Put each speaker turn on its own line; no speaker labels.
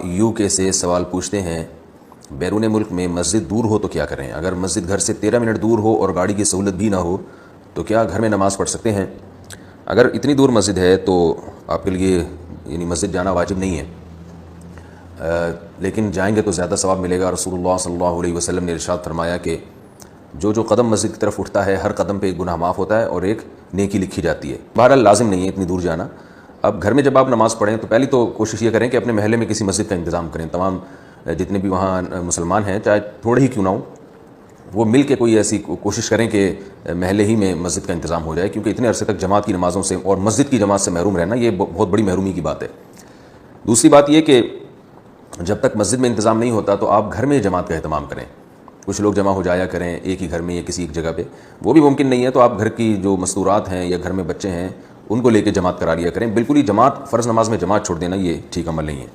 You کے سے سوال پوچھتے ہیں، بیرون ملک میں مسجد دور ہو تو کیا کریں؟ اگر مسجد گھر سے 13 منٹ دور ہو اور گاڑی کی سہولت بھی نہ ہو تو کیا گھر میں نماز پڑھ سکتے ہیں؟ اگر اتنی دور مسجد ہے تو آپ کے لیے یعنی مسجد جانا واجب نہیں ہے، لیکن جائیں گے تو زیادہ ثواب ملے گا۔ رسول اللہ صلی اللہ علیہ وسلم نے ارشاد فرمایا کہ جو قدم مسجد کی طرف اٹھتا ہے ہر قدم پہ ایک گناہ معاف ہوتا ہے اور ایک نیکی لکھی جاتی ہے۔ بہرحال لازم نہیں ہے اتنی دور جانا۔ اب گھر میں جب آپ نماز پڑھیں تو پہلی تو کوشش یہ کریں کہ اپنے محلے میں کسی مسجد کا انتظام کریں۔ تمام جتنے بھی وہاں مسلمان ہیں، چاہے تھوڑے ہی کیوں نہ ہوں، وہ مل کے کوئی ایسی کوشش کریں کہ محلے ہی میں مسجد کا انتظام ہو جائے، کیونکہ اتنے عرصے تک جماعت کی نمازوں سے اور مسجد کی جماعت سے محروم رہنا یہ بہت بڑی محرومی کی بات ہے۔ دوسری بات یہ کہ جب تک مسجد میں انتظام نہیں ہوتا تو آپ گھر میں جماعت کا اہتمام کریں۔ کچھ لوگ جمع ہو جایا کریں ایک ہی گھر میں یا کسی ایک جگہ پہ، وہ بھی ممکن نہیں ہے تو آپ گھر کی جو مستورات ہیں یا گھر میں بچے ہیں ان کو لے کے جماعت کرا لیا کریں۔ بالکل ہی جماعت، فرض نماز میں جماعت چھوڑ دینا یہ ٹھیک عمل نہیں ہے۔